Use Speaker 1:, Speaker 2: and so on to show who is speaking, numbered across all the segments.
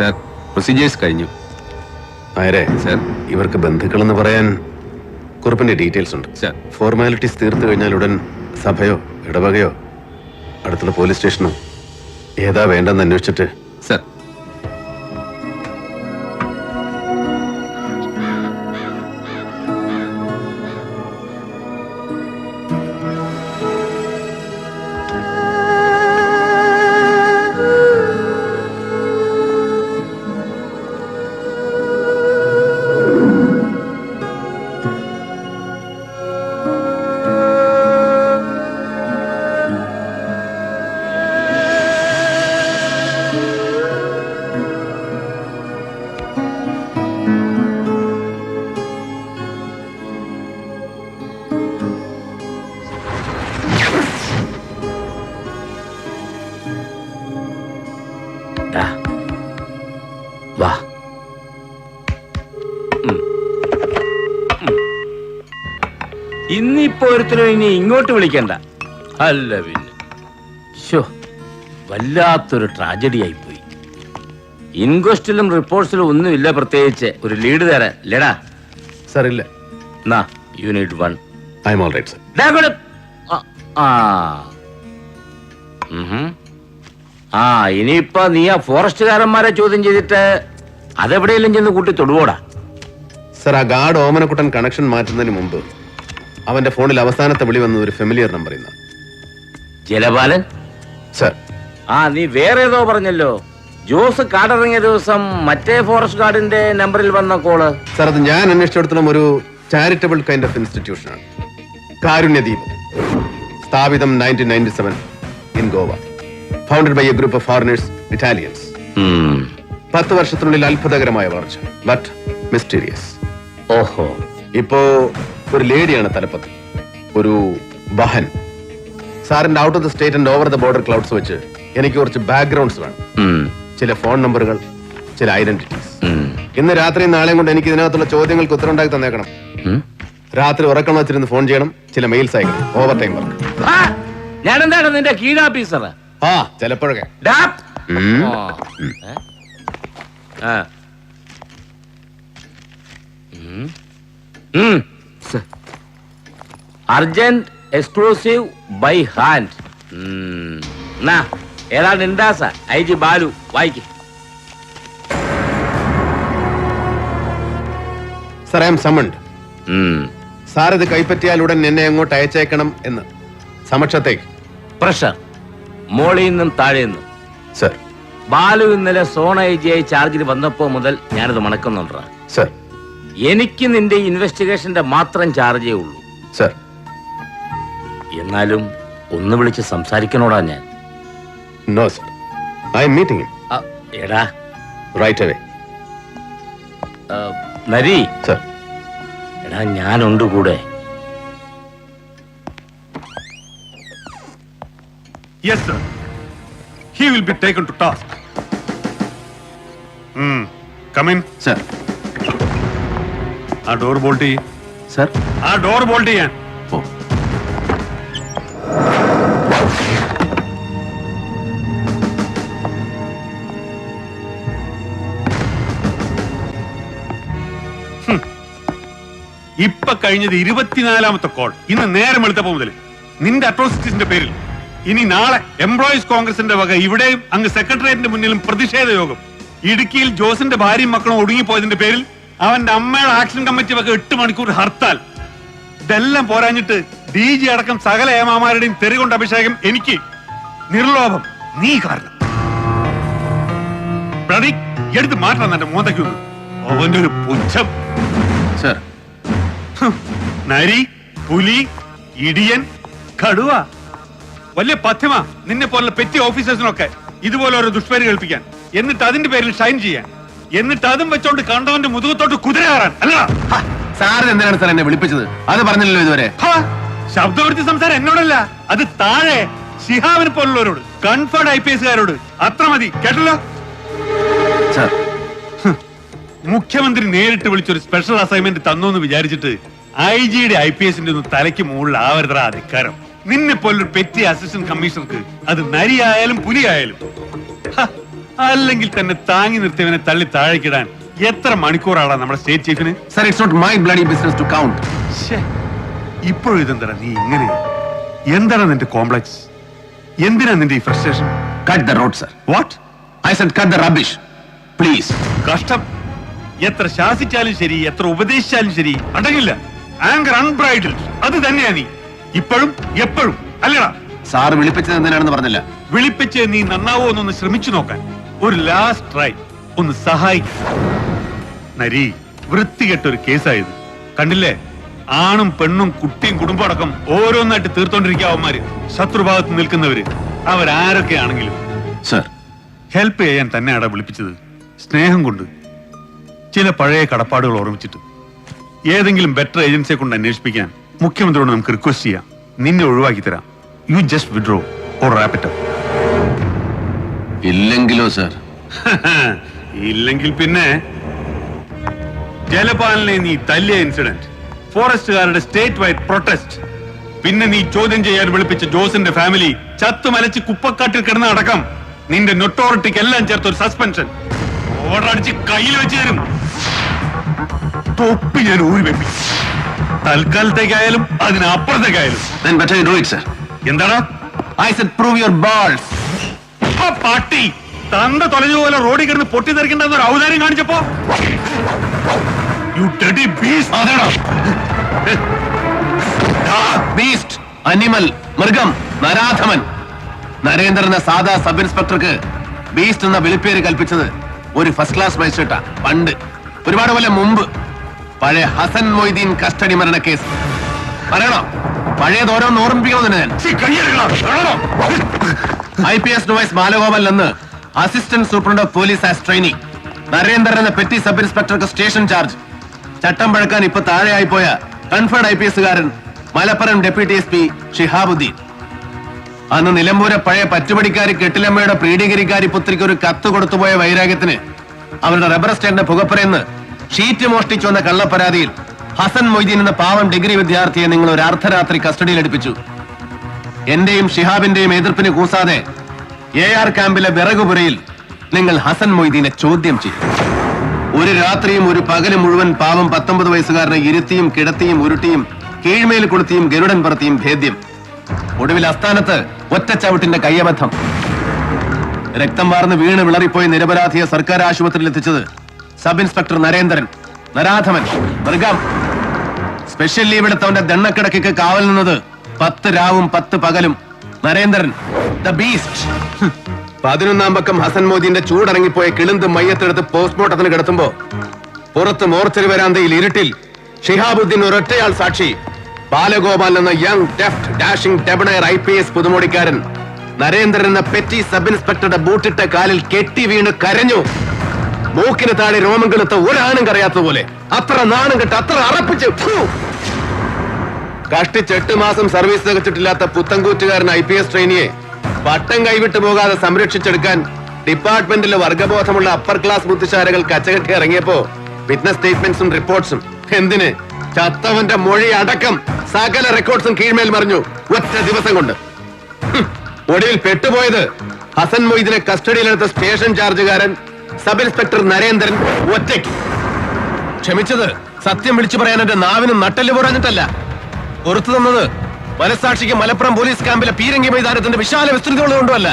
Speaker 1: Sir, procedures കഴിഞ്ഞു.
Speaker 2: ആരെ
Speaker 1: sir,
Speaker 2: ഇവർക്ക് ബന്ധുക്കളെന്ന് പറയാൻ കുറിപ്പിന്റെ ഡീറ്റെയിൽസ് ഉണ്ട്.
Speaker 1: സർ.
Speaker 2: ഫോർമാലിറ്റീസ് തീർത്തു കഴിഞ്ഞാൽ ഉടൻ സഭയോ ഇടവകയോ അടുത്തുള്ള പോലീസ് സ്റ്റേഷനോ ഏതാ വേണ്ടെന്ന് അന്വേഷിച്ചിട്ട്.
Speaker 1: സർ.
Speaker 3: വാ. ഇന്നിപ്പോ ഒരുത്തരും ഇനി ഇങ്ങോട്ട് വിളിക്കണ്ട. അല്ല പിന്നെ വല്ലാത്തൊരു ട്രാജഡി ആയിപ്പോയി. ഇൻക്വസ്റ്റിലും റിപ്പോർട്ട്സിലും ഒന്നുമില്ല പ്രത്യേകിച്ച് ഒരു ലീഡ് തരാൻ. ലെടാ
Speaker 2: സാർ ഇല്ല.
Speaker 3: Unit 1.
Speaker 2: I am all right sir.
Speaker 3: ഇനിയിപ്പോ നീ ആ ഫോറസ്റ്റുകാരന്മാരെ ചോദ്യം ചെയ്തിട്ട് അതെവിടെയെങ്കിലും ചെന്ന് കൂട്ടി തൊടുവോടാ.
Speaker 2: സർ, ആ ഗാർഡ് ഓമനക്കുട്ടൻ കണക്ഷൻ മാറ്റുന്നതിന് മുമ്പ് അവന്റെ ഫോണിൽ അവസാനത്തെ വിളി വന്നത് ഒരു ഫെമിലിയർ നമ്പറിൽ നിന്നാണ്.
Speaker 3: ജലപാലൻ
Speaker 2: സർ.
Speaker 3: നീ വേറെ ഏതോ പറഞ്ഞല്ലോ. ജോസ് കാടിറങ്ങിയ ദിവസം മറ്റേ ഫോറസ്റ്റ് ഗാർഡിന്റെ നമ്പറിൽ വന്ന കോള്.
Speaker 2: സർ, അത് ഞാൻ അന്വേഷിച്ചിടത്തോളം ഒരു ചാരിറ്റബിൾ കൈൻഡ് ഓഫ് ഇൻസ്റ്റിറ്റ്യൂഷനാണ്. കാരുണ്യദീപം, സ്ഥാപിതം 1997 in Goa. Founded by a group of foreigners, Italians. 10 വർഷത്തിനുള്ളിൽ അത്ഭുതകരമായ വളർച്ച, ബട്ട് മിസ്റ്റീരിയസ്.
Speaker 3: ഓഹോ.
Speaker 2: ഇപ്പോ ഒരു ലേഡിയാണ് തലപ്പത്ത്, ഒരു ബഹൻ. സാറിന്റെ out of the state and over the border clouds വെച്ച് എനിക്ക് കുറച്ച് ബാക്ക്ഗ്രൗണ്ട്സ് വേണം. ചില ഫോൺ നമ്പറുകൾ, ചില ഐഡന്റിറ്റീസ്. ഇന്ന് രാത്രിയും നാളെയും കൊണ്ട് എനിക്ക് ഇതിനകത്തുള്ള ചോദ്യങ്ങൾക്ക് ഉത്തരം ഉണ്ടാക്കി തന്നേക്കണം. രാത്രി ഉറക്കം വെച്ചിരുന്ന് ഫോൺ ചെയ്യണം, ചില മെയിൽസ് അയക്കണം, ഓവർ ടൈം വർക്ക്.
Speaker 3: ഞാൻ എന്താണ് നിന്റെ കീഴാഫീസർ?
Speaker 2: ചിലപ്പോഴൊക്കെ.
Speaker 3: Urgent exclusive by hand. ഏതാണ് ഇൻഡാസ IG ബാലു, വായിക്ക്.
Speaker 2: Sir, I am summoned. Sir ഇത് കൈപ്പറ്റിയാൽ ഉടൻ എന്നെ അങ്ങോട്ട് അയച്ചേക്കണം എന്ന് സമക്ഷത്തേക്ക്.
Speaker 3: പ്രഷർ മോളിൽ നിന്നും താഴെ നിന്നും.
Speaker 2: സർ.
Speaker 3: ബാലു ഇന്നലെ സോണ IG ചാർജിൽ വന്നപ്പോ മുതൽ ഞാനിത് മണക്കുന്നുണ്ടാ.
Speaker 2: സർ.
Speaker 3: എനിക്ക് നിന്റെ ഇൻവെസ്റ്റിഗേഷന്റെ മാത്രം ചാർജേ ഉള്ളൂ.
Speaker 2: സർ.
Speaker 3: എന്നാലും ഒന്ന് വിളിച്ച് സംസാരിക്കണോടാ ഞാൻ.
Speaker 2: No sir, I am meeting him.
Speaker 3: എടാ,
Speaker 2: റൈറ്റ് അവേ.
Speaker 3: നരി.
Speaker 2: സർ.
Speaker 3: എടാ, ഞാനുണ്ട് കൂടെ.
Speaker 4: Yes, sir. He will be taken to task. Come in.
Speaker 2: Sir.
Speaker 4: ആ ഡോർ ബോൾട്ട് ചെയ്യ്.
Speaker 2: സർ.
Speaker 4: ആ ഡോർ ബോൾട്ട് ചെയ്യാൻ. ഇപ്പൊ കഴിഞ്ഞത് 24ാമത്തെ കോൾ. ഇന്ന് നേരം വെളുത്തപ്പോ മുതൽ നിന്റെ അട്രോസിറ്റീസിന്റെ പേരിൽ ഇനി നാളെ എംപ്ലോയീസ് കോൺഗ്രസിന്റെ വക ഇവിടെയും അങ്ങ് സെക്രട്ടേറിയറ്റിന്റെ മുന്നിലും പ്രതിഷേധ യോഗം. ഇടുക്കിയിൽ ജോസിന്റെ ഭാര്യയും മക്കളും ഒടുങ്ങിപ്പോയതിന്റെ പേരിൽ അവന്റെ അമ്മയുടെ ആക്ഷൻ കമ്മിറ്റി വക 8 മണിക്കൂർ ഹർത്താൽ. ഇതെല്ലാം പോരാഞ്ഞിട്ട് DG അടക്കം സകല ഏമാമാരുടെയും തെറികൊണ്ട് അഭിഷേകം എനിക്ക്. നിർലോഭം നീ കാരണം. എടുത്ത് മാറ്റണം എന്റെ മോന്തയ്ക്കൊന്ന്. അവന്റെ ഒരു പുച്ഛം.
Speaker 2: സർ.
Speaker 4: നരി, പുലി, ഇടിയൻ, കടുവ. വലിയ പഥ്യമാ നിന്നെ പോലുള്ള പെറ്റി ഓഫീസേഴ്സിനൊക്കെ ഇതുപോലെ ഓരോ ദുഷ്പേര് കേൾപ്പിക്കാൻ, എന്നിട്ട് അതിന്റെ പേരിൽ ഷൈൻ ചെയ്യാൻ, എന്നിട്ട് അതും വെച്ചോണ്ട് കണ്ടവന്റെ മുതുകത്തോട്ട് കുതിര കയറാൻ. അല്ല
Speaker 2: സാറിന് എന്തിനാണ് സാർ എന്നെ വിളിപ്പിച്ചത്? അത് പറഞ്ഞില്ലല്ലോ ഇതുവരെ.
Speaker 4: ശബ്ദവൃത്തി സംസാരം എന്നോടല്ല, അത് താഴെ ശിഹാബിനെ പോലുള്ളവരോട്, കൺഫേർഡ് IPS-കാരോട്. അത്ര മതി, കേട്ടല്ലോ. മുഖ്യമന്ത്രി നേരിട്ട് വിളിച്ചൊരു സ്പെഷ്യൽ അസൈൻമെന്റ് തന്നോന്ന് വിചാരിച്ചിട്ട് IG-യുടെ IPS-ന്റെ ഒന്നും തലയ്ക്ക് മുകളിൽ ആവരുതാ അധികാരം. നിന്നെ പോലൊരു പെറ്റി അസിസ്റ്റന്റ് കമ്മീഷണർക്ക് അത് നരിയായാലും പുലിയായാലും. അല്ലെങ്കിൽ തന്നെ താങ്ങി നിർത്തിയവനെ തള്ളി താഴേക്കിടാൻ എത്ര മണിക്കൂറാണ് നമ്മുടെ സ്റ്റേറ്റ് ചീഫിന്?
Speaker 2: Sir, it's not my bloody business to count.
Speaker 4: ഇപ്പോഴും ഇതെന്താ നീ ഇങ്ങനെ? എന്താണ് നിന്റെ കോംപ്ലക്സ്? എന്തിനാ നിന്റെ ഈ frustration?
Speaker 2: Cut the road, sir.
Speaker 4: What?
Speaker 2: I said cut the rubbish, please.
Speaker 4: കഷ്ടം. എത്ര ശാസിച്ചാലും ശരി, എത്ര ഉപദേശിച്ചാലും ശരി, അടങ്ങില്ല. ആങ്കർ അൺബ്രൈഡൽഡ്. അത് തന്നെയാ നീ ഇപ്പോഴും എപ്പോഴും, അല്ലടാ?
Speaker 2: സാർ വിളിപ്പിച്ചത് എന്തിനാണെന്ന് പറഞ്ഞില്ല.
Speaker 4: വിളിപ്പിച്ച് നീ നന്നാവോ എന്നൊന്ന് ശ്രമിച്ചു നോക്കാൻ, ഒരു ലാസ്റ്റ് ട്രൈ, ഒന്ന് സഹായിക്കും. നരി, വൃത്തികെട്ടൊരു കേസായത് കണ്ടില്ലേ? ആണും പെണ്ണും കുട്ടിയും കുടുംബം അടക്കം ഓരോന്നായിട്ട് തീർത്തോണ്ടിരിക്കുക അവന്മാര്. ശത്രുഭാഗത്ത് നിൽക്കുന്നവര് അവരാരൊക്കെയാണെങ്കിലും.
Speaker 2: സർ,
Speaker 4: ഹെൽപ്പ് ചെയ്യാൻ തന്നെയാടാ വിളിപ്പിച്ചത്. സ്നേഹം കൊണ്ട്, ചില പഴയ കടപ്പാടുകൾ ഓർമ്മിച്ചിട്ട്. ഏതെങ്കിലും ബെറ്റർ ഏജൻസിയെ കൊണ്ട് അന്വേഷിപ്പിക്കാൻ മുഖ്യമന്ത്രിയോട് നമുക്ക് റിക്വസ്റ്റ് ചെയ്യാം. നിന്നെ ഒഴിവാക്കി തരാം. You just withdraw or wrap it up.
Speaker 2: ഇല്ലെങ്കിലോ സർ?
Speaker 4: ഇല്ലെങ്കിൽ പിന്നെ ജലപാലിനെ നീ തല്ലിയ ഇൻസിഡന്റ്, ഫോറസ്റ്റുകാരുടെ സ്റ്റേറ്റ് വൈഡ് പ്രൊട്ടസ്റ്റ്, പിന്നെ നീ ചോദ്യം ചെയ്യാൻ വിളിപ്പിച്ച ജോസിന്റെ ഫാമിലി ചത്തുമലച്ച് കുപ്പക്കാട്ടിൽ കിടന്ന അടക്കം, നിന്റെ നൊട്ടോറിറ്റിക്ക് എല്ലാം ചേർത്ത് ഒരു സസ്പെൻഷൻ ഓർഡർ അടിച്ച് കയ്യിൽ വെച്ച് തരും. തൊപ്പി ഞാൻ ഊരി വെപ്പിക്കും. തൽക്കാലത്തേക്കായാലും അതിനപ്പുറത്തേക്കായാലും.
Speaker 2: Then better you do it, sir.
Speaker 4: എന്താടാ?
Speaker 2: I said prove your balls.
Speaker 4: ആ പാട്ടി തന്ത തൊലഞ്ഞുപോലെ റോഡിൽ കിടന്ന് പൊട്ടിത്തെറിക്കണ്ടെന്ന് ഒരു ഔദാര്യം കാണിച്ചപ്പോ യു ഡെഡി ബീസ്റ്റ്.
Speaker 2: അതെടാ. ബീസ്റ്റ്, അനിമൽ, മൃഗം, നരാധമൻ. നരേന്ദ്രൻ എന്ന സാധാ സബ് ഇൻസ്പെക്ടർക്ക് ബീസ്റ്റ് എന്ന വിളിപ്പേര് കൽപ്പിച്ചത് ഒരു ഫസ്റ്റ് ക്ലാസ് മജിസ്ട്രേറ്റാ. പണ്ട്, ഒരുപാട് കൊല്ലം മുമ്പ്, പഴയ ഹസൻ മൊയ്തീൻ കസ്റ്റഡി മരണ കേസ്. പറയണോ? പഴയത് ഓരോന്ന് ഓർമ്മിപ്പിക്കണമെന്ന് ഞാൻ. IPS നോവൈസ് ബാലഗോപാൽ എന്ന് assistant superintendent of police as trainee. Narendran എന്ന പെറ്റി സബ് ഇൻസ്പെക്ടർക്ക് സ്റ്റേഷൻ ചാർജ്. ചട്ടം പഴക്കാൻ ഇപ്പൊ താഴെയായി പോയ കൺഫേർഡ് IPS കാരൻ മലപ്പുറം ഡെപ്യൂട്ടി SP ഷിഹാബുദ്ദീൻ. അന്ന് നിലമ്പൂരെ പഴയ പറ്റുപടിക്കാരി കെട്ടിലമ്മയുടെ പ്രീഡിഗിരിക്കാരി പുത്രിക്ക് ഒരു കത്ത് കൊടുത്തുപോയ വൈരാഗ്യത്തിന് അവരുടെ റബ്ബർ എസ്റ്റേറ്റിന്റെ പുകപ്പുരയെന്ന് ഷീറ്റ് മോഷ്ടിച്ചു വന്ന കള്ളപ്പരാതിയിൽ ഹസൻ മൊയ്തീൻ എന്ന പാവം ഡിഗ്രി വിദ്യാർത്ഥിയെ നിങ്ങൾ ഒരു അർദ്ധരാത്രി കസ്റ്റഡിയിൽ എടുപ്പിച്ചു. എന്റെയും ഷിഹാബിന്റെയും എതിർപ്പിന് കൂസാതെ AR ക്യാമ്പിലെ വിറകുപുരയിൽ നിങ്ങൾ ഹസൻ മൊയ്തീനെ ചോദ്യം ചെയ്തു. ഒരു രാത്രിയും ഒരു പകലും മുഴുവൻ പാവം 19 വയസ്സുകാരനെ ഇരുത്തിയും കിടത്തിയും ഉരുട്ടിയും കീഴ്മേൽ കൊളുത്തിയും ഗരുഡൻ പറത്തിയും ഭേദ്യം. ഒടുവിൽ അസ്ഥാനത്ത് ഒറ്റച്ചവിട്ടിന്റെ കയ്യബദ്ധം. രക്തം വാർന്ന് വീണ് വിളറിപ്പോയി നിരപരാധിയെ സർക്കാർ ആശുപത്രിയിൽ എത്തിച്ചത് സബ് ഇൻസ്പെക്ടർ നരേന്ദ്രൻ, നരാധമൻ, മൃഗം. സ്പെഷ്യൽ ലീവ് എടുത്തവന്റെ ദണ്ണക്കിടക്ക് കാവൽ നിന്നത് 10 രാവും 10 പകലും നരേന്ദ്രൻ, ദ ബീസ്റ്റ്. 11-ാം പക്കം ഹസൻ മോദിന്റെ ചൂടറങ്ങിപ്പോയ കിളിന്ത് മയ്യത്തെടുത്ത് പോസ്റ്റ്മോർട്ടത്തിന് കിടത്തുമ്പോ പുറത്ത് മോർച്ചറി വരാന്തയിൽ ഇരുട്ടിൽ ഷിഹാബുദ്ദീൻ ഒരൊറ്റയാൾ സാക്ഷി. ബാലഗോപാൽ എന്ന young deft dashing debonair IPS പുതുമോടിക്കാരൻ നരേന്ദ്രൻ എന്ന പെറ്റി സബ് ഇൻസ്പെക്ടറുടെ ബൂട്ടിട്ട കാലിൽ കെട്ടി വീണ് കരഞ്ഞു. മൂക്കിന് താഴെ രോമം കെളുത്ത ഒരാണും കറിയാത്ത പോലെ. അത്ര നാണം കെട്ട്, അത്ര അറപ്പിച്ച്. കഷ്ടിച്ച് 8 മാസം സർവീസ് തികച്ചിട്ടില്ലാത്ത പുത്തൻകൂറ്റുകാരൻ IPS ട്രെയിനിയെ പട്ടം കൈവിട്ടു പോകാതെ സംരക്ഷിച്ചെടുക്കാൻ ഡിപ്പാർട്ട്മെന്റിലെ വർഗബോധമുള്ള അപ്പർ ക്ലാസ് ബുദ്ധിശാലകൾ കച്ചകെട്ടി ഇറങ്ങിയപ്പോ വിറ്റ്നസ് സ്റ്റേറ്റ്മെന്റ്സും റിപ്പോർട്ട്സും എന്തിന് ചത്തവന്റെ മൊഴി അടക്കം സകല റെക്കോർഡ്സും കീഴ്മേൽ മറിഞ്ഞു ഒറ്റ ദിവസം കൊണ്ട്. ഒടുവിൽ പെട്ടുപോയത് ഹസൻ മൊയ്ദിനെ കസ്റ്റഡിയിലെടുത്ത സ്റ്റേഷൻ ചാർജുകാരൻ സബ് ഇൻസ്പെക്ടർ നരേന്ദ്രൻ ഒറ്റയ്ക്ക്. ക്ഷമിച്ചത് സത്യം വിളിച്ചു പറയാൻ എന്റെ നാവിനും നട്ടല് പറഞ്ഞിട്ടല്ല. പുറത്തു തന്നത് മനസാക്ഷിക്ക് മലപ്പുറം പോലീസ് ക്യാമ്പിലെ പീരങ്കി മൈതാനത്തിന്റെ വിശാല വിസ്തൃതികളുകൊണ്ടുമല്ല.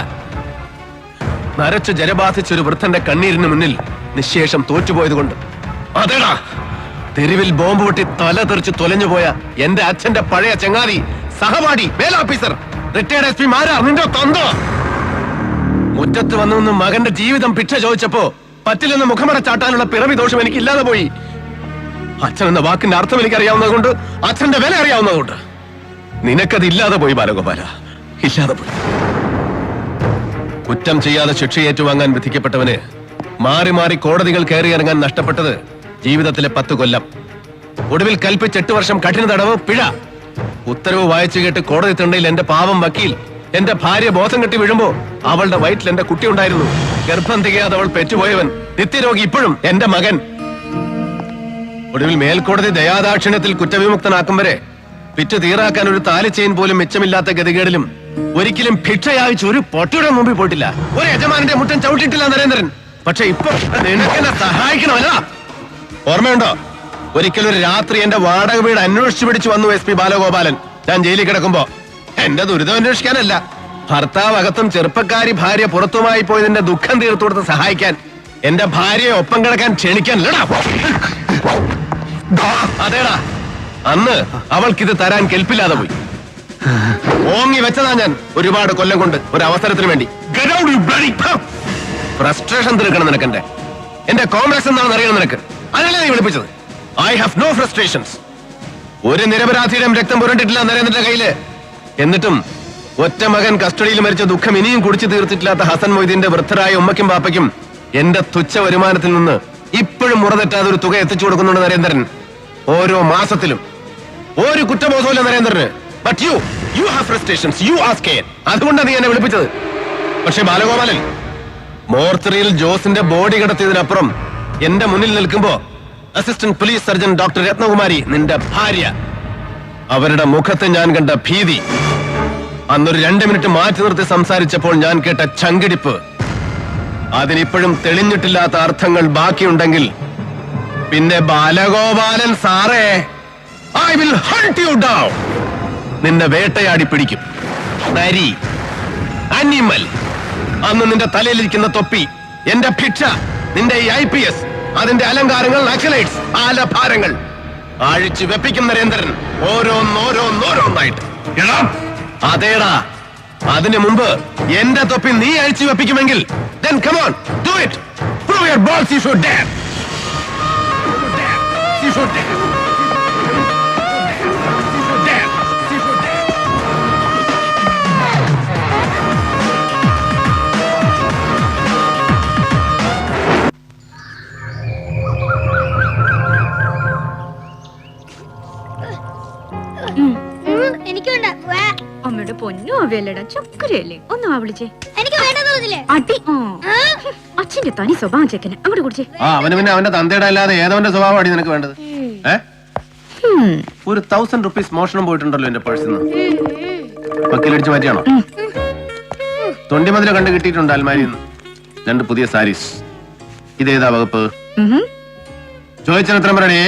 Speaker 2: നരച്ച് ജലബാധിച്ചൊരു വൃദ്ധന്റെ കണ്ണീരിന് മുന്നിൽ നിശേഷം തോറ്റുപോയത് കൊണ്ട്. അതേടാ, തെരുവിൽ ബോംബ് പൊട്ടി തല തെറിച്ച് തൊലഞ്ഞുപോയ എന്റെ അച്ഛന്റെ പഴയ ചങ്ങാതി, സഹപാഠി, മേലോഫീസർ, റിട്ടയർഡ് SP മാരാർ നിന്റെ തന്ത മുറ്റത്ത് വന്നു മകന്റെ ജീവിതം ഭിക്ഷ ചോദിച്ചപ്പോ പറ്റില്ലെന്ന് മുഖമട ചാട്ടാനുള്ള പിറവി ദോഷം എനിക്കില്ലാതെ പോയി. അച്ഛൻ എന്ന വാക്കിന്റെ അർത്ഥം എനിക്ക് അറിയാവുന്നത് കൊണ്ട്, അച്ഛന്റെ വില അറിയാവുന്നത് കൊണ്ട്. നിനക്കത് ഇല്ലാതെ പോയി ബാലഗോപാല, ഇല്ലാതെ പോയി. കുറ്റം ചെയ്യാതെ ശിക്ഷ ഏറ്റുവാങ്ങാൻ വിധിക്കപ്പെട്ടവന് മാറി മാറി കോടതികൾ കയറിയിറങ്ങാൻ നഷ്ടപ്പെട്ടത് ജീവിതത്തിലെ 10 കൊല്ലം. ഒടുവിൽ കൽപ്പിച്ച് 8 വർഷം കഠിന തടവ്, പിഴ. ഉത്തരവ് വായിച്ചു കേട്ട് കോടതി തിണ്ടയിൽ എന്റെ പാവം വക്കീൽ എന്റെ ഭാര്യ ബോധം കെട്ടി വീഴുമ്പോ അവളുടെ വയറ്റിൽ എന്റെ കുട്ടി ഉണ്ടായിരുന്നു. ഗർഭം തികയാതെ അവൾ പെറ്റുപോയവൻ, നിത്യരോഗി ഇപ്പോഴും എന്റെ മകൻ. ഒടുവിൽ മേൽക്കോടതി ദയാദാക്ഷിണ്യത്തിൽ കുറ്റവിമുക്തനാക്കും വരെ പിറ്റ് തീറാക്കാൻ ഒരു താലി ചെയിൻ പോലും മിച്ചമില്ലാത്ത ഗതികേടിലും ഒരിക്കലും ഭിക്ഷ യാചിച്ച് ഒരു പൊട്ടിയുടെ മുമ്പിൽ പോയിട്ടില്ല, ഒരു യജമാനന്റെ മുട്ടൻ ചവിട്ടിട്ടില്ല നരേന്ദ്രൻ. പക്ഷെ ഇപ്പൊ നിനക്കെന്നെ സഹായിക്കണമല്ല. ഓർമ്മയുണ്ടോ, ഒരിക്കലും ഒരു രാത്രി എന്റെ വാടക വീട് അന്വേഷിച്ചു പിടിച്ചു വന്നു SP ബാലഗോപാലൻ. ഞാൻ ജയിലിൽ കിടക്കുമ്പോ എന്റെ ദുരിതം അന്വേഷിക്കാനല്ല, ഭർത്താവ് അകത്തും ചെറുപ്പക്കാരി ഭാര്യ പുറത്തുമായി പോയതിന്റെ ദുഃഖം തീർത്തു കൊടുത്ത് സഹായിക്കാൻ, എന്റെ ഭാര്യയെ ഒപ്പം കിടക്കാൻ ക്ഷണിക്കാനല്ലടാ. അതേടാ, അന്ന് അവൾക്കിത് തരാൻ കെൽപ്പില്ലാതെ പോയി. ഓങ്ങി വെച്ചതാ ഞാൻ ഒരുപാട് കൊല്ലം കൊണ്ട് ഒരു അവസരത്തിന് വേണ്ടി. ഫ്രസ്ട്രേഷൻ തീർക്കണം നിനക്കെന്റെ. എന്റെ കോംപ്ലക്സ് എന്താണെന്ന് അറിയണം നിനക്ക്. അതല്ലേ നീ വിളിപ്പിച്ചത്. I have no frustrations. ഒരു നിരപരാധിയുടെയും രക്തം പുരണ്ടിട്ടില്ല നരേന്ദ്രന്റെ കയ്യില്. എന്നിട്ടും ഒറ്റ മകൻ കസ്റ്റഡിയിൽ മരിച്ച ദുഃഖം ഇനിയും കുടിച്ചു തീർത്തിട്ടില്ലാത്ത ഹസൻ മൊയ്തീന്റെ വൃദ്ധരായ ഉമ്മയ്ക്കും പാപ്പയ്ക്കും എന്റെ തുച്ഛ വരുമാനത്തിൽ നിന്ന് ഇപ്പോഴും മുറതെറ്റാതെ ഒരു തുക എത്തിച്ചു കൊടുക്കുന്നുണ്ട് നരേന്ദ്രൻ. ഓരോ മാസത്തിലും ഒരു കുറ്റബോധമില്ല നരേന്ദ്രന്. But you have frustrations, you are scared. അതുകൊണ്ടാണ് നീ എന്നെ വിളിപ്പിച്ചത്. പക്ഷെ ബാലഗോപാലൻ, മോർച്ചറിയിൽ ജോസിന്റെ ബോഡി കിടത്തിയതിനപ്പുറം എന്റെ മുന്നിൽ നിൽക്കുമ്പോ assistant police surgeon doctor Ratnakumari, നിന്റെ ഭാര്യ, അവരുടെ മുഖത്ത് ഞാൻ കണ്ട ഭീതി, അന്നൊരു 2 മിനിറ്റ് മാറ്റി നിർത്തി സംസാരിച്ചപ്പോൾ ഞാൻ കേട്ട ചങ്കിടിപ്പ്, അതിനിപ്പോഴും തെളിഞ്ഞിട്ടില്ലാത്ത അർത്ഥങ്ങൾ ബാക്കിയുണ്ടെങ്കിൽ പിന്നെ ബാലഗോപാലൻ സാറേ, I will hunt you down. നിന്നെ വേട്ടയാടി പിടിക്കും. നരി, അനിമൽ. അന്ന് നിന്റെ തലയിലിരിക്കുന്ന തൊപ്പി, എന്റെ ഭിക്ഷ, നിന്റെ IPS, അതിന്റെ അലങ്കാരങ്ങൾ, നക്സലൈറ്റ്സ്, ആലഭാരങ്ങൾ അഴിച്ചു വെപ്പിക്കും നരേന്ദ്രൻ, ഓരോന്നോരോന്നോരോന്നായിട്ട്. അതേടാ, അതിനു മുമ്പ് എന്റെ തൊപ്പി നീ അഴിച്ചു വെപ്പിക്കുമെങ്കിൽ then come on, do it. Prove your balls, you should dare. You should dare.
Speaker 1: അമ്മയുടെ പൊന്നു അവയല്ലടാ, ചക്കരയല്ലേ. ഒന്ന് വിളിച്ചേ.
Speaker 5: എനിക്ക് വേണ്ടതോന്നില്ലേ
Speaker 1: അടി. അച്ഛന്റെ തനി സ്വഭാവം ചെക്കന് അങ്ങോട്ട് കുടിച്ചേ.
Speaker 2: അവന് പിന്നെ അവന്റെ തന്തയുടെ അല്ലാതെ ഏതവന്റെ സ്വഭാവം അടി നിനക്ക് വേണ്ടത്? ഒരു 1000 rupees മോഷണം പോയിട്ടുണ്ടല്ലോ എന്റെ പേഴ്സിൽ നിന്ന്. വക്കീലടിച്ച് മാറ്റിയാണോ? തൊണ്ടിമതിലെ കണ്ടു കിട്ടിയിട്ടുണ്ട് അൽമാരിയിൽ നിന്ന് 2 പുതിയ സാരീസ്. ഇതേതാ വകുപ്പ്? ചോദിച്ചാൽ പറയണേ.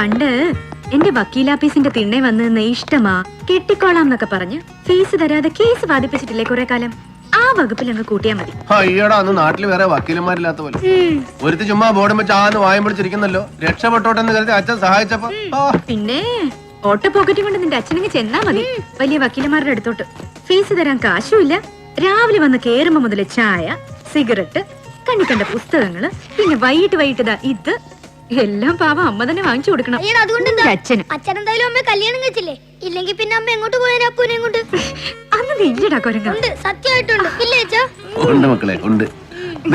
Speaker 1: പണ്ട് എന്റെ വക്കീലാപ്പീസിന്റെ തിണ്ണെ വന്ന് നിന്ന് ഇഷ്ടമാ കെട്ടിക്കോളാം എന്നൊക്കെ പറഞ്ഞ് ഫീസ് തരാതെ കേസ് വാദിപ്പിച്ചിട്ടില്ലേ കുറെ കാലം. ആ വകുപ്പിൽ അങ്ങ് കൂട്ടിയാ മതി.
Speaker 2: അയ്യോടാ, അന്ന് നാട്ടിൽ വേറെ വക്കീലന്മാരില്ലാത്ത പോലെ. ഒരുത്തി ചുമ്മാ ബോർഡും വെച്ച് ആന്ന് വായം പിടിച്ചിരിക്കുന്നല്ലോ. രക്ഷപ്പെട്ടോട്ടെന്ന് കരുതി അച്ഛൻ സഹായിച്ചപ്പോ
Speaker 1: പിന്നെ ഓട്ടോ പോക്കറ്റും കൊണ്ട് നിന്റെ അച്ഛനെങ്കിൽ ചെന്നാ മതി വലിയ വക്കീലന്മാരുടെ അടുത്തോട്ട്. ഫീസ് തരാൻ കാശുമില്ല. രാവിലെ വന്ന് കേറുമ്പോ മുതല് ചായ, സിഗരറ്റ്, കണ്ണി കണ്ട പുസ്തകങ്ങള്, പിന്നെ വൈകിട്ട് ഇത് എല്ലാം പാവം അമ്മ തന്നെ വാങ്ങിച്ചു കൊടുക്കണം.
Speaker 5: അച്ഛൻ എന്തായാലും അമ്മ കല്യാണം കഴിച്ചില്ലേ? ഇല്ലെങ്കിൽ പിന്നെ അമ്മ എങ്ങോട്ട് പോയാലും അപ്പൂനെ കൊണ്ട്.
Speaker 1: അന്ന് ഇല്ലടാ കൊരങ്ങ.
Speaker 5: സത്യമായിട്ടുണ്ട്. ഇല്ലേ അച്ഛാ?
Speaker 2: ഉണ്ട് മക്കളെ, ഉണ്ട്.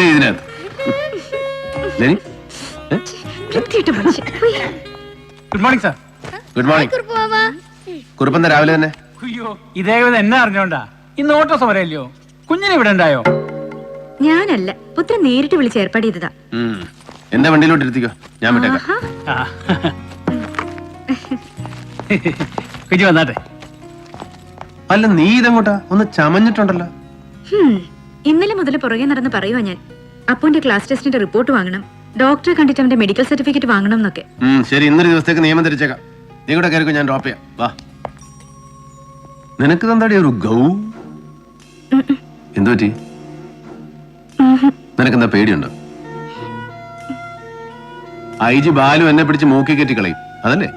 Speaker 2: ഇതിനകത്ത്
Speaker 6: good morning sir.
Speaker 2: Good morning. കുറുപ്പന്ത രാവിലെ തന്നെ.
Speaker 6: അയ്യോ, ഇതേപോലെ എന്നെ അറിഞ്ഞോണ്ടാ ഇന്ന് ഓട്ടോ സമരമല്ലയോ? കുഞ്ഞിനെ ഇവിടെ ഉണ്ടായോ?
Speaker 1: ഞാനല്ല, പുത്രൻ നേരിട്ട് വിളിച്ച് ഏർപ്പാട് ചെയ്തതാ.
Speaker 2: എന്റെ വണ്ടിയിലോട്ട് ഇരുത്തിക്കോ, ഞാൻ വിട്ടേക്കാം.
Speaker 6: കുഞ്ഞു വന്നാട്ടെ.
Speaker 2: അല്ല, നീ ഇതെങ്ങോട്ടാ? ഒന്ന് ചമഞ്ഞിട്ടുണ്ടല്ലോ.
Speaker 1: ഇന്നലെ മുതൽ പുറകെ നടന്ന് പറയുവാ ഞാൻ. അപ്പുന്റെ ക്ലാസ് ടെസ്റ്റിന്റെ റിപ്പോർട്ട് വാങ്ങണം, ഡോക്ടറെ കണ്ടിട്ട് അവന്റെ മെഡിക്കൽ സർട്ടിഫിക്കറ്റ് വാങ്ങണം എന്നൊക്കെ.
Speaker 2: ശരി, ഇന്നൊരു ദിവസത്തേക്ക് നിയമം തിരിച്ചേക്കാം. നീ കൂടെ കയറിക്കോ, ഞാൻ ഡ്രോപ്പ് ചെയ്യാം. വാ. നിനക്ക് തന്താടി ഒരു ഗൗ? എന്തു പറ്റി? നിനക്കെന്താ പേടിയുണ്ടോ? IG ബാലു എന്നെ പിടിച്ച് മൂക്കി കെട്ടി കളയും, അതല്ലേ?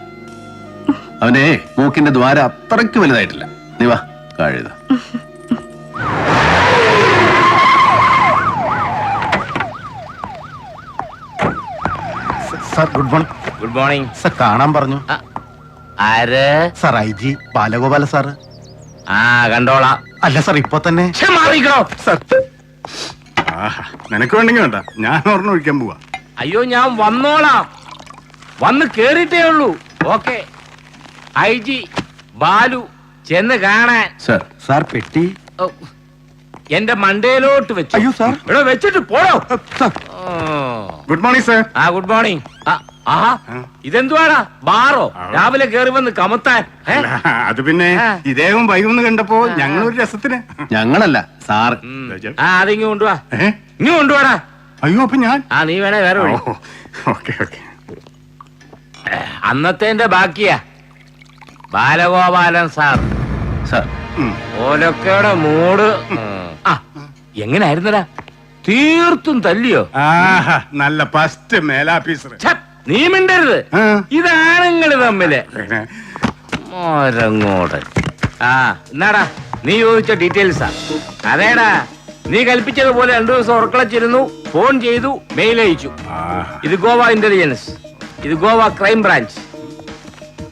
Speaker 2: അവനെ മൂക്കിന്റെ ദ്വാരം അത്രയ്ക്ക് വലുതായിട്ടില്ല. നീ വാ, കഴുത.
Speaker 7: Sir, good morning.
Speaker 3: Good morning.
Speaker 7: Sir, കാണാൻ പറഞ്ഞു.
Speaker 3: ആര്?
Speaker 7: Sir, IG Balagopala sir.
Speaker 3: കണ്ടോളാം.
Speaker 7: അല്ല സർ, ഇപ്പൊ തന്നെ. സർ,
Speaker 4: നിനക്ക് വേണ്ടെങ്കിൽ വേണ്ട, ഞാൻ ഓർമ്മ ഒഴിക്കാൻ പോവാ.
Speaker 3: അയ്യോ, ഞാൻ വന്നോളാം. വന്ന് കേറിട്ടേ ഉള്ളൂ. ഓക്കെ. IG ബാലു ചെന്ന് കാണാൻ.
Speaker 7: സാർ പെട്ടി.
Speaker 3: എന്റെ മണ്ടയിലോട്ട് വെച്ചു.
Speaker 7: അയ്യോ സാർ.
Speaker 3: ഇവിടെ വെച്ചിട്ട് പോടോ.
Speaker 4: Good morning sir.
Speaker 3: Good morning. ആഹാ ഇതെന്തുവാടാ ബാറോ രാവിലെ കേറി വന്ന് കമത്താൻ ഏ?
Speaker 8: അത് പിന്നെ
Speaker 3: ആ.
Speaker 8: ഇദ്ദേഹം വൈകുന്നു കണ്ടപ്പോ ഞങ്ങൾ ഒരു രസത്തിന്
Speaker 2: ഞങ്ങളല്ല സാർ.
Speaker 3: ആ അതിങ്ങ് കൊണ്ടുവാ
Speaker 8: ഏ?
Speaker 3: ഇങ്ങ് കൊണ്ടുവാടാ.
Speaker 8: അയ്യോ അപ്പൊ ഞാൻ
Speaker 3: ആ നീ വേണേ വേറെ വഴി.
Speaker 8: ഓക്കെ ഓക്കെ
Speaker 3: അന്നത്തെ ബാക്കിയാ ബാലഗോപാലൻ സാർ
Speaker 2: സാർ
Speaker 3: ഓലൊക്കെയുടെ മൂട് ആ എങ്ങനായിരുന്നടാ തീർത്തും തല്ലിയോ?
Speaker 8: ആഹാ നല്ല ഫസ്റ്റ് മേലാഫീസർ.
Speaker 3: ഛ, നീ മിണ്ടരുത്.
Speaker 8: ആ.
Speaker 3: ഇതാണുങ്ങള് തമ്മില് മോരങ്ങോട്. ആ എന്നാടാ നീ ചോദിച്ച ഡീറ്റെയിൽസാ. അതേടാ നീ കൽപ്പിച്ചതുപോലെ 2 ദിവസം ഉറക്കളച്ചിരുന്നു, ഫോൺ ചെയ്തു, മെയിൽ അയച്ചു. ഇത് ഗോവ ഇന്റലിജൻസ്, ഇത് Goa crime branch,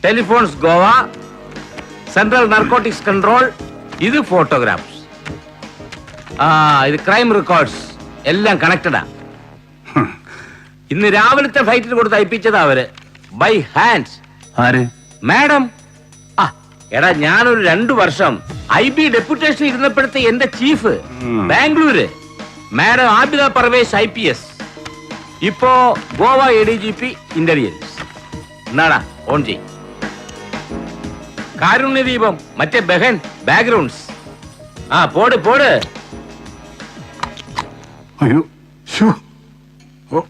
Speaker 3: telephones Goa, central narcotics control, ഇത് ഫോട്ടോഗ്രാഫ്സ്, ആ ഇത് ക്രൈം റെക്കോർഡ്സ്, എല്ലാം കണക്റ്റഡാ. ഇന്ന് രാവിലത്തെ ഫ്ലൈറ്റിൽ കൊടുത്ത് അയപ്പിച്ചതാ അവര് ബൈ ഹാൻഡ്.
Speaker 2: ആര്?
Speaker 3: മാഡം. ആ എടാ ഞാനൊരു 2 വർഷം IB ഡെപ്യൂട്ടേഷൻ ഇരുന്നപ്പോഴത്തെ എന്റെ chief Bangalore madam Abida Parvez IPS, ഇപ്പോ ഗോവ ADGP ഇന്റലിജൻസ്. എന്നാടാ ഓൺ ചെയ്. കാരുണ്യദീപം മറ്റേ ബഹൻ ബാക്ക്ഗ്രൗണ്ട്സ്. ആ പോട് പോട്.
Speaker 8: അയ്യോ ശോ. ഓ.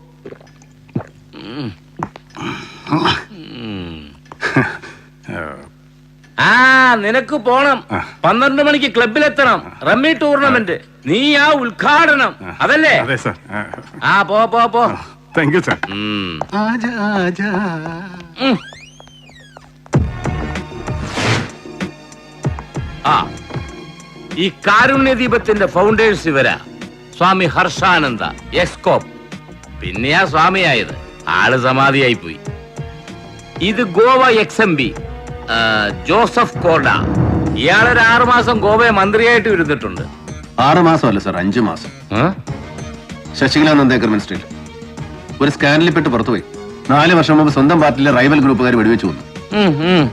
Speaker 3: ആ നിനക്ക് പോണം, 12 മണിക്ക് ക്ലബിലെത്തണം, റമ്മി ടൂർണമെന്റ്, നീ ആ ഉദ്ഘാടനം അതല്ലേ?
Speaker 8: അതെ സാർ.
Speaker 3: ആ പോ പോ പോ.
Speaker 8: Thank you sir.
Speaker 7: ആജാ ആജാ.
Speaker 3: ഉം. ആ ഈ കാരുണ്യദീപത്തിന്റെ ഫൗണ്ടേഴ്സ് ഇവരാ. സ്വാമി ഹർഷാനന്ദ എസ്കോപ്പ്, പിന്നെയാ സ്വാമിയായത്, ആള് സമാധിയായി പോയി. ഇത് ഗോവ XMB ജോസഫ് കോർഡ. ഇയാളൊരു 6 മാസം ഗോവയെ മന്ത്രിയായിട്ട് ഇരുന്നിട്ടുണ്ട്.
Speaker 2: 6 മാസമല്ല സാർ, 5 മാസം.
Speaker 3: ആ?
Speaker 2: ശശികല നന്ദേക്കർ മിനിസ്ട്രിയിൽ ഒരു സ്കാനിൽ പെട്ട് പുറത്തുപോയി. 4 വർഷം മുമ്പ് സ്വന്തം പാർട്ടിയിലെ റൈവൽ ഗ്രൂപ്പുകാർ വെടിവെച്ചു കൊന്നു.
Speaker 3: ഉം, ഉം,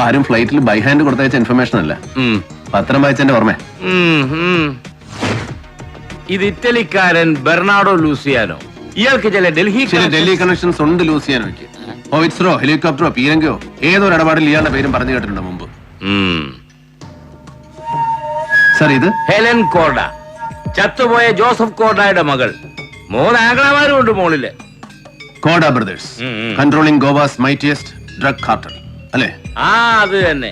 Speaker 2: ആരും ഫ്ലൈറ്റിൽ ബൈ ഹാൻഡ് കൊടുത്തയച്ച ഇൻഫർമേഷൻ അല്ല,
Speaker 3: ഉം.
Speaker 2: പത്രം വായിച്ചെന്റെ ഓർമ്മ.
Speaker 3: ഇത് ഇറ്റലിക്കാരൻ ബെർണാഡോ ലൂസിയാനോ. ഇയാൾക്ക് ചില ഡൽഹി
Speaker 2: ചില ഡൽഹി കണക്ഷൻസ് ഉണ്ട് ലൂസിയാനോയ്ക്ക്. ഹോവിറ്റ്സറോ ഹെലികോപ്റ്ററോ പീരങ്കിയോ ഏതൊരു ഇടപാടിൽ ഇയാളുടെ പേരും പറഞ്ഞു കേട്ടിട്ടുണ്ട് മുമ്പ്. സാർ ഇത്
Speaker 3: ഹെലൻ കോർഡ, ചത്തുപോയ ജോസഫ് കോർഡയുടെ മകൾ. 3 ആംഗ്ലമാരും ഉണ്ട് മോളില്.
Speaker 2: കോഡ ബ്രദേഴ്സ്,
Speaker 3: ഉം, ഉം.
Speaker 2: Controlling Goa's mightiest drug cartel അല്ലേ?
Speaker 3: ആ അത് തന്നെ.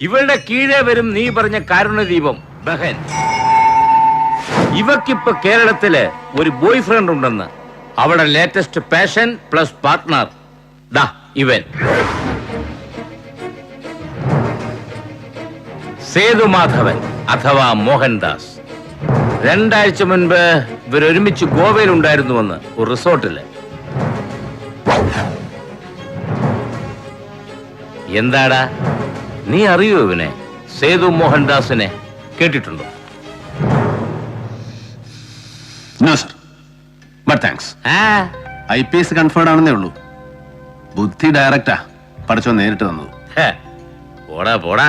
Speaker 3: ഇവളുടെ കീഴേ വരും നീ പറഞ്ഞ കാരുണ്യദീപം ബഹൻ. ഇവക്കിപ്പോ കേരളത്തില് ഒരു ബോയ് ഫ്രണ്ട് ഉണ്ടെന്ന്. അവിടെ ലേറ്റസ്റ്റ് പാഷൻ പ്ലസ് പാർട്ട്ണർ ദാ ഇവൻ സേതുമാധവൻ അഥവാ മോഹൻദാസ്. 2 ആഴ്ച മുൻപ് ഇവരൊരുമിച്ച് ഗോവയിൽ ഉണ്ടായിരുന്നുവെന്ന് ഒരു റിസോർട്ടില്. എന്താടാ നീ അറിയോ ഇവനെ? സേതു മോഹൻദാസിനെ കേട്ടിട്ടുണ്ടോ?
Speaker 2: No sir, but thanks.
Speaker 3: ആ
Speaker 2: IPS കൺഫേർഡ് ആണെന്നേ ഉള്ളൂ. ബുദ്ധി ഡയറക്റ്റാ പഠിച്ചോ നേരിട്ട് തന്നത്.
Speaker 3: പോടാ പോടാ.